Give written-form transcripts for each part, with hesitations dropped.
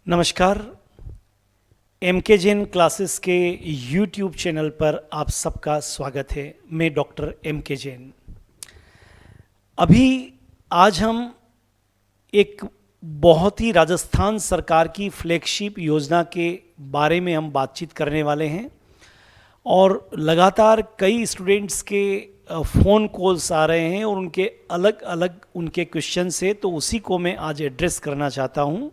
नमस्कार। एम के जैन क्लासेस के यूट्यूब चैनल पर आप सबका स्वागत है। मैं डॉक्टर एम के जैन। अभी आज हम एक बहुत ही राजस्थान सरकार की फ्लैगशिप योजना के बारे में हम बातचीत करने वाले हैं और लगातार कई स्टूडेंट्स के फ़ोन कॉल्स आ रहे हैं और उनके अलग अलग उनके क्वेश्चंस है, तो उसी को मैं आज एड्रेस करना चाहता हूँ।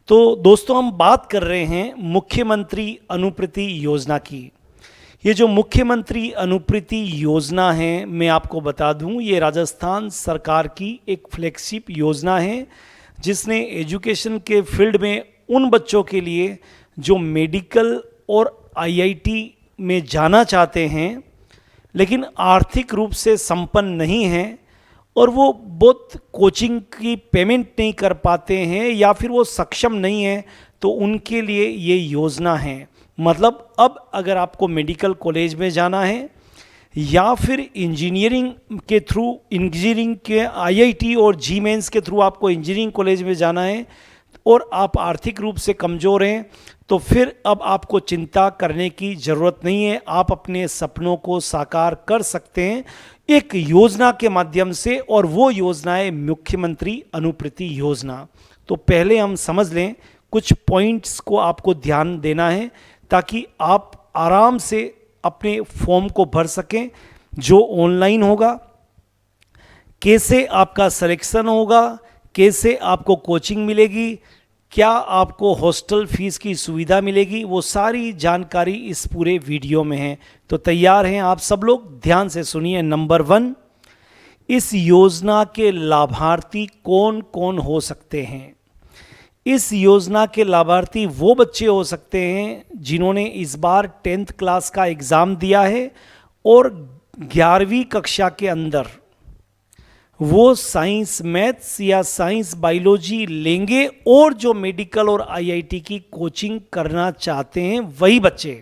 तो दोस्तों, हम बात कर रहे हैं मुख्यमंत्री अनुप्रति योजना की। ये जो मुख्यमंत्री अनुप्रति योजना है, मैं आपको बता दूं, ये राजस्थान सरकार की एक फ्लैगशिप योजना है जिसने एजुकेशन के फील्ड में उन बच्चों के लिए जो मेडिकल और आईआईटी में जाना चाहते हैं लेकिन आर्थिक रूप से संपन्न नहीं हैं और वो बहुत कोचिंग की पेमेंट नहीं कर पाते हैं या फिर वो सक्षम नहीं है, तो उनके लिए ये योजना है। मतलब अब अगर आपको मेडिकल कॉलेज में जाना है या फिर इंजीनियरिंग के आईआईटी और जी मेंस के थ्रू आपको इंजीनियरिंग कॉलेज में जाना है और आप आर्थिक रूप से कमज़ोर हैं, तो फिर अब आपको चिंता करने की ज़रूरत नहीं है। आप अपने सपनों को साकार कर सकते हैं एक योजना के माध्यम से, और वो योजना है मुख्यमंत्री अनुप्रति योजना। तो पहले हम समझ लें, कुछ पॉइंट्स को आपको ध्यान देना है ताकि आप आराम से अपने फॉर्म को भर सकें। जो ऑनलाइन होगा, कैसे आपका सिलेक्शन होगा, कैसे आपको कोचिंग मिलेगी, क्या आपको हॉस्टल फीस की सुविधा मिलेगी, वो सारी जानकारी इस पूरे वीडियो में है। तो तैयार हैं आप सब लोग? ध्यान से सुनिए। नंबर 1, इस योजना के लाभार्थी कौन कौन हो सकते हैं? इस योजना के लाभार्थी वो बच्चे हो सकते हैं जिन्होंने इस बार 10th क्लास का एग्ज़ाम दिया है और 11वीं कक्षा के अंदर वो साइंस मैथ्स या साइंस बायोलॉजी लेंगे और जो मेडिकल और आईआईटी की कोचिंग करना चाहते हैं वही बच्चे।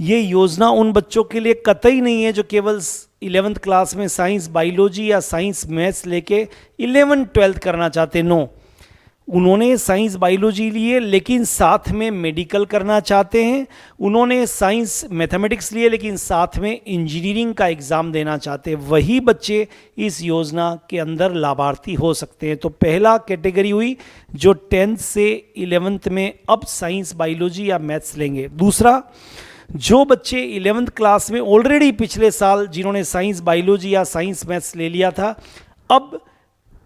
ये योजना उन बच्चों के लिए कतई नहीं है जो केवल 11th क्लास में साइंस बायोलॉजी या साइंस मैथ्स लेके 11th-12th करना चाहते। नो, उन्होंने साइंस बायोलॉजी लिए लेकिन साथ में मेडिकल करना चाहते हैं, उन्होंने साइंस मैथमेटिक्स लिए लेकिन साथ में इंजीनियरिंग का एग्ज़ाम देना चाहते हैं, वही बच्चे इस योजना के अंदर लाभार्थी हो सकते हैं। तो पहला कैटेगरी हुई जो 10th से 11th में अब साइंस बायोलॉजी या मैथ्स लेंगे। दूसरा, जो बच्चे 11th क्लास में ऑलरेडी पिछले साल जिन्होंने साइंस बायोलॉजी या साइंस मैथ्स ले लिया था, अब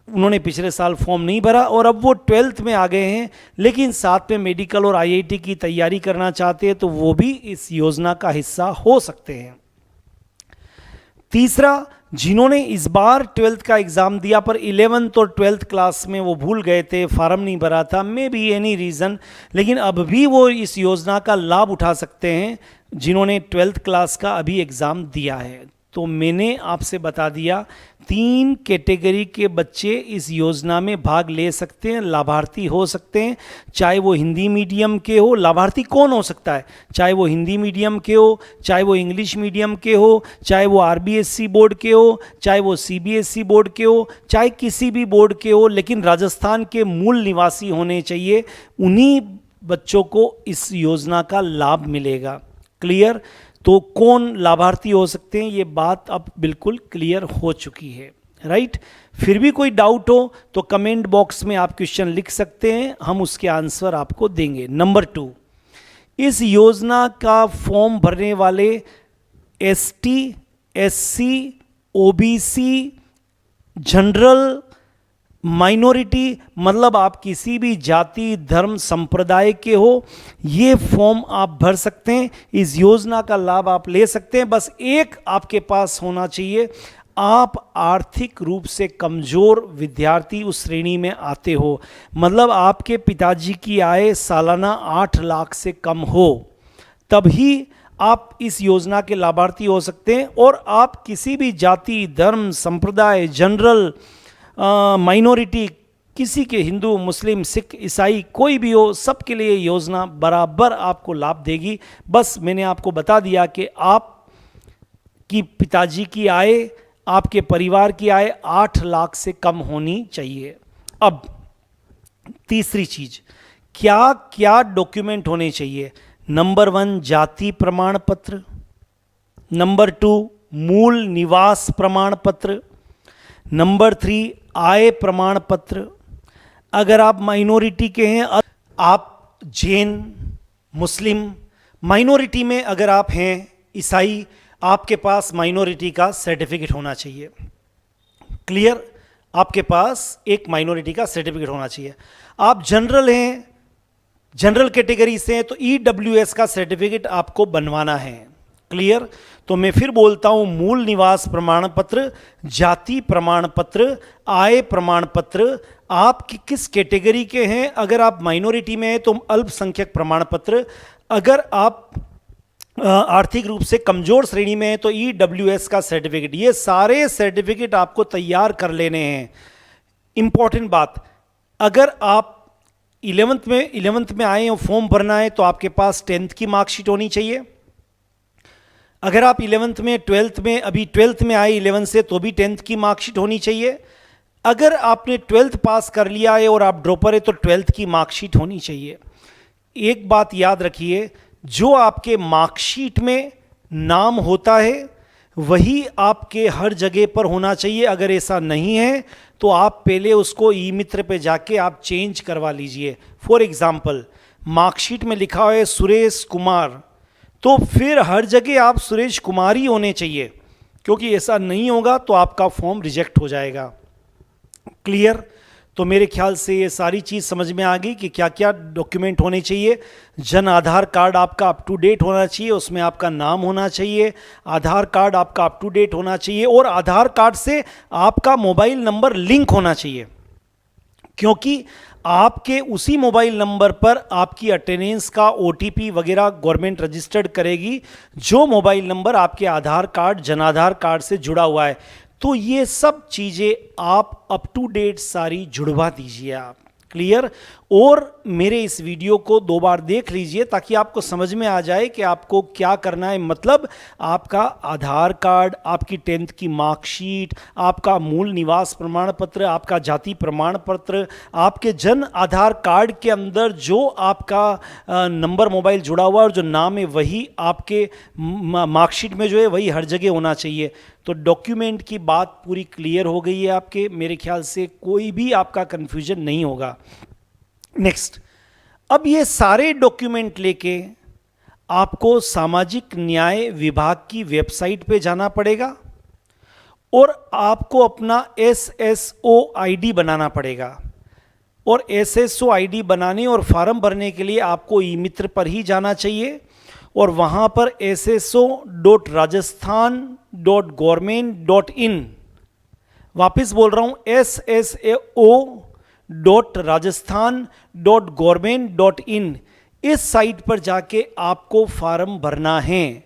उन्होंने पिछले साल फॉर्म नहीं भरा और अब वो 12th में आ गए हैं लेकिन साथ में मेडिकल और आईआईटी की तैयारी करना चाहते हैं, तो वो भी इस योजना का हिस्सा हो सकते हैं। तीसरा, जिन्होंने इस बार 12th का एग्ज़ाम दिया पर 11th और 12th क्लास में वो भूल गए थे, फार्म नहीं भरा था, मे बी एनी रीज़न, लेकिन अब भी वो इस योजना का लाभ उठा सकते हैं जिन्होंने 12th क्लास का अभी एग्ज़ाम दिया है। तो मैंने आपसे बता दिया 3 कैटेगरी के बच्चे इस योजना में भाग ले सकते हैं, लाभार्थी हो सकते हैं। चाहे वो हिंदी मीडियम के हो, लाभार्थी कौन हो सकता है? चाहे वो हिंदी मीडियम के हो, चाहे वो इंग्लिश मीडियम के हो, चाहे वो आरबीएससी बोर्ड के हो, चाहे वो सीबीएसई बोर्ड के हो, चाहे किसी भी बोर्ड के हो, लेकिन राजस्थान के मूल निवासी होने चाहिए। उन्हीं बच्चों को इस योजना का लाभ मिलेगा। क्लियर? तो कौन लाभार्थी हो सकते हैं, ये बात अब बिल्कुल क्लियर हो चुकी है, राइट? फिर भी कोई डाउट हो तो कमेंट बॉक्स में आप क्वेश्चन लिख सकते हैं, हम उसके आंसर आपको देंगे। नंबर 2, इस योजना का फॉर्म भरने वाले ST, SC, OBC, general, minority, मतलब आप किसी भी जाति धर्म संप्रदाय के हो, ये फॉर्म आप भर सकते हैं, इस योजना का लाभ आप ले सकते हैं। बस एक आपके पास होना चाहिए, आप आर्थिक रूप से कमज़ोर विद्यार्थी उस श्रेणी में आते हो, मतलब आपके पिताजी की आय सालाना 8 लाख से कम हो, तभी आप इस योजना के लाभार्थी हो सकते हैं। और आप किसी भी जाति धर्म संप्रदाय, जनरल, माइनॉरिटी, किसी के हिंदू मुस्लिम सिख ईसाई कोई भी हो, सबके लिए योजना बराबर आपको लाभ देगी। बस मैंने आपको बता दिया कि आप की पिताजी की आय, आपके परिवार की आय 8 लाख से कम होनी चाहिए। अब तीसरी चीज़, क्या क्या डॉक्यूमेंट होने चाहिए? नंबर 1 जाति प्रमाण पत्र, नंबर 2 मूल निवास प्रमाण पत्र, नंबर 3 आय प्रमाण पत्र। अगर आप माइनॉरिटी के हैं, आप जैन, मुस्लिम, माइनॉरिटी में अगर आप हैं ईसाई, आपके पास माइनॉरिटी का सर्टिफिकेट होना चाहिए। क्लियर? आपके पास एक माइनॉरिटी का सर्टिफिकेट होना चाहिए। आप जनरल हैं, जनरल कैटेगरी से हैं, तो ईडब्ल्यूएस का सर्टिफिकेट आपको बनवाना है। क्लियर? तो मैं फिर बोलता हूं, मूल निवास प्रमाण पत्र, जाति प्रमाण पत्र, आय प्रमाण पत्र, आप किस कैटेगरी के हैं। अगर आप माइनॉरिटी में हैं तो अल्पसंख्यक प्रमाण पत्र, अगर आप आर्थिक रूप से कमजोर श्रेणी में है तो ईडब्ल्यूएस का सर्टिफिकेट। ये सारे सर्टिफिकेट आपको तैयार कर लेने हैं। इंपॉर्टेंट बात, अगर आप 11th में आए और फॉर्म भरना है तो आपके पास 10th की मार्कशीट होनी चाहिए। अगर आप 11th में, 12th में, अभी 12th में आए 11 से, तो भी 10th की मार्कशीट होनी चाहिए। अगर आपने 12th पास कर लिया है और आप ड्रॉपर है तो 12th की मार्कशीट होनी चाहिए। एक बात याद रखिए, जो आपके मार्कशीट में नाम होता है वही आपके हर जगह पर होना चाहिए। अगर ऐसा नहीं है तो आप पहले उसको ई मित्र पे जाके आप चेंज करवा लीजिए। फॉर एग्जाम्पल, मार्कशीट में लिखा हुआ है सुरेश कुमार, तो फिर हर जगह आप सुरेश कुमार ही होने चाहिए, क्योंकि ऐसा नहीं होगा तो आपका फॉर्म रिजेक्ट हो जाएगा। क्लियर? तो मेरे ख्याल से ये सारी चीज़ समझ में आ गई कि क्या क्या डॉक्यूमेंट होने चाहिए। जन आधार कार्ड आपका अप टू डेट होना चाहिए, उसमें आपका नाम होना चाहिए। आधार कार्ड आपका अप टू डेट होना चाहिए और आधार कार्ड से आपका मोबाइल नंबर लिंक होना चाहिए, क्योंकि आपके उसी मोबाइल नंबर पर आपकी अटेंडेंस का ओटीपी वगैरह गवर्नमेंट रजिस्टर्ड करेगी, जो मोबाइल नंबर आपके आधार कार्ड, जन आधार कार्ड से जुड़ा हुआ है। तो ये सब चीज़ें आप अप टू डेट सारी जुड़वा दीजिए आप। क्लियर? और मेरे इस वीडियो को 2 बार देख लीजिए ताकि आपको समझ में आ जाए कि आपको क्या करना है। मतलब आपका आधार कार्ड, आपकी 10th की मार्कशीट, आपका मूल निवास प्रमाण पत्र, आपका जाति प्रमाण पत्र, आपके जन आधार कार्ड के अंदर जो आपका नंबर मोबाइल जुड़ा हुआ है और जो नाम है वही आपके मार्कशीट में जो है वही हर जगह होना चाहिए। तो डॉक्यूमेंट की बात पूरी क्लियर हो गई है आपके। मेरे ख्याल से कोई भी आपका कन्फ्यूजन नहीं होगा। नेक्स्ट, अब ये सारे डॉक्यूमेंट लेके आपको सामाजिक न्याय विभाग की वेबसाइट पे जाना पड़ेगा और आपको अपना SSO ID बनाना पड़ेगा। और SSO ID बनाने और फॉर्म भरने के लिए आपको ई मित्र पर ही जाना चाहिए और वहाँ पर sso.rajasthan.government.in, वापस बोल रहा हूँ, sso.rajasthan.government.in, इस साइट पर जाके आपको फॉर्म भरना है।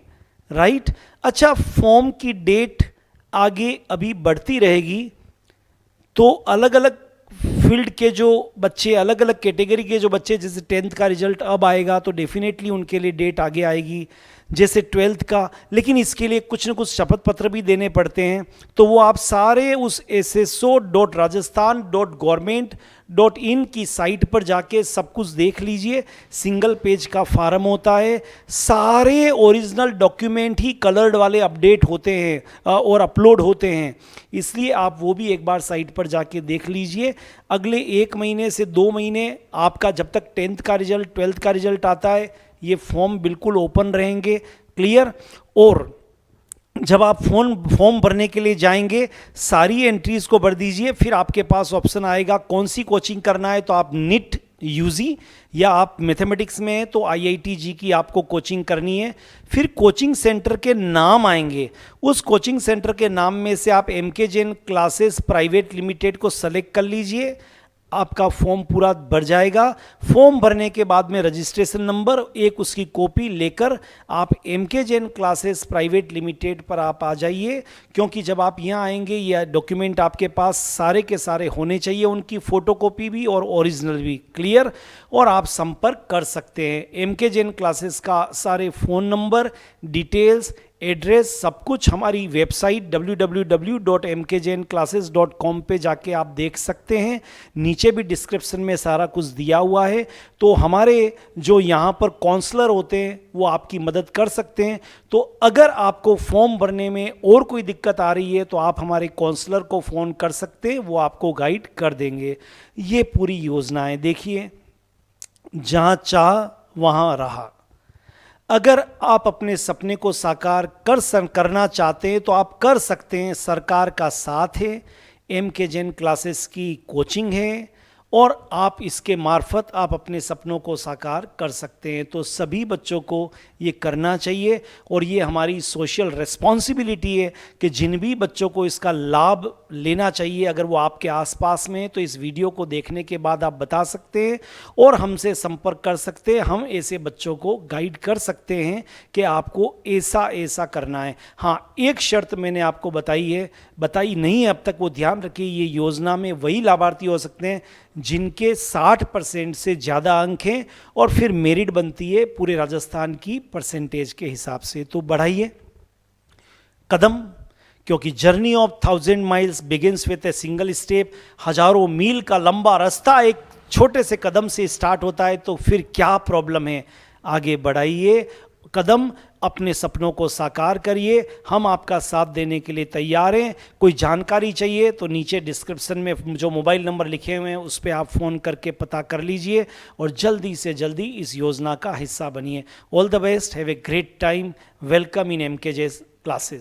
राइट? अच्छा, फॉर्म की डेट आगे अभी बढ़ती रहेगी, तो अलग अलग फील्ड के जो बच्चे, अलग अलग कैटेगरी के जो बच्चे, जैसे 10th का रिजल्ट अब आएगा तो डेफिनेटली उनके लिए डेट आगे आएगी, जैसे 12th का। लेकिन इसके लिए कुछ न कुछ शपथ पत्र भी देने पड़ते हैं, तो वो आप सारे उस sso.rajasthan.government.in की साइट पर जाके सब कुछ देख लीजिए। सिंगल पेज का फॉर्म होता है, सारे ओरिजिनल डॉक्यूमेंट ही कलर्ड वाले अपडेट होते हैं और अपलोड होते हैं, इसलिए आप वो भी एक बार साइट पर जाके देख लीजिए। अगले 1 महीने से 2 महीने आपका, जब तक 10th का रिजल्ट, 12th का रिजल्ट आता है, ये फॉर्म बिल्कुल ओपन रहेंगे। क्लियर? और जब आप फॉर्म भरने के लिए जाएंगे, सारी एंट्रीज को भर दीजिए, फिर आपके पास ऑप्शन आएगा कौन सी कोचिंग करना है, तो आप नीट यूजी, या आप मैथमेटिक्स में हैं तो IIT-JEE की आपको कोचिंग करनी है। फिर कोचिंग सेंटर के नाम आएंगे, उस कोचिंग सेंटर के नाम में से आप MK Jain classes private limited को सेलेक्ट कर लीजिए, आपका फॉर्म पूरा भर जाएगा। फॉर्म भरने के बाद में रजिस्ट्रेशन नंबर, एक उसकी कॉपी लेकर आप MK Jain classes private limited पर आप आ जाइए, क्योंकि जब आप यहाँ आएंगे यह डॉक्यूमेंट आपके पास सारे के सारे होने चाहिए, उनकी फ़ोटोकॉपी भी और ओरिजिनल भी। क्लियर? और आप संपर्क कर सकते हैं। MK जैन क्लासेस का सारे फ़ोन नंबर, डिटेल्स, एड्रेस सब कुछ हमारी वेबसाइट www.mkjnclasses.com पे जाके आप देख सकते हैं। नीचे भी डिस्क्रिप्शन में सारा कुछ दिया हुआ है। तो हमारे जो यहाँ पर काउंसलर होते हैं वो आपकी मदद कर सकते हैं। तो अगर आपको फॉर्म भरने में और कोई दिक्कत आ रही है तो आप हमारे काउंसलर को फ़ोन कर सकते हैं, वो आपको गाइड कर देंगे। ये पूरी योजना है। देखिए, जहाँ चाह वहाँ रहा। अगर आप अपने सपने को साकार करना चाहते हैं तो आप कर सकते हैं। सरकार का साथ है, MK जैन क्लासेस की कोचिंग है और आप इसके मार्फत आप अपने सपनों को साकार कर सकते हैं। तो सभी बच्चों को ये करना चाहिए और ये हमारी सोशल रिस्पॉन्सिबिलिटी है कि जिन भी बच्चों को इसका लाभ लेना चाहिए, अगर वो आपके आसपास में हैं तो इस वीडियो को देखने के बाद आप बता सकते हैं और हमसे संपर्क कर सकते हैं। हम ऐसे बच्चों को गाइड कर सकते हैं कि आपको ऐसा ऐसा करना है। हाँ, एक शर्त मैंने आपको बताई नहीं है अब तक, वो ध्यान रखिए। ये योजना में वही लाभार्थी हो सकते हैं जिनके 60% से ज़्यादा अंक हैं और फिर मेरिट बनती है पूरे राजस्थान की परसेंटेज के हिसाब से। तो बढ़ाइए कदम, क्योंकि journey of 1000 miles begins with a single step. हजारों मील का लंबा रास्ता एक छोटे से कदम से स्टार्ट होता है। तो फिर क्या प्रॉब्लम है, आगे बढ़ाइए कदम, अपने सपनों को साकार करिए। हम आपका साथ देने के लिए तैयार हैं। कोई जानकारी चाहिए तो नीचे डिस्क्रिप्शन में जो मोबाइल नंबर लिखे हुए हैं उस पर आप फ़ोन करके पता कर लीजिए और जल्दी से जल्दी इस योजना का हिस्सा बनिए। All the best, have a great time, welcome in MK Jain classes.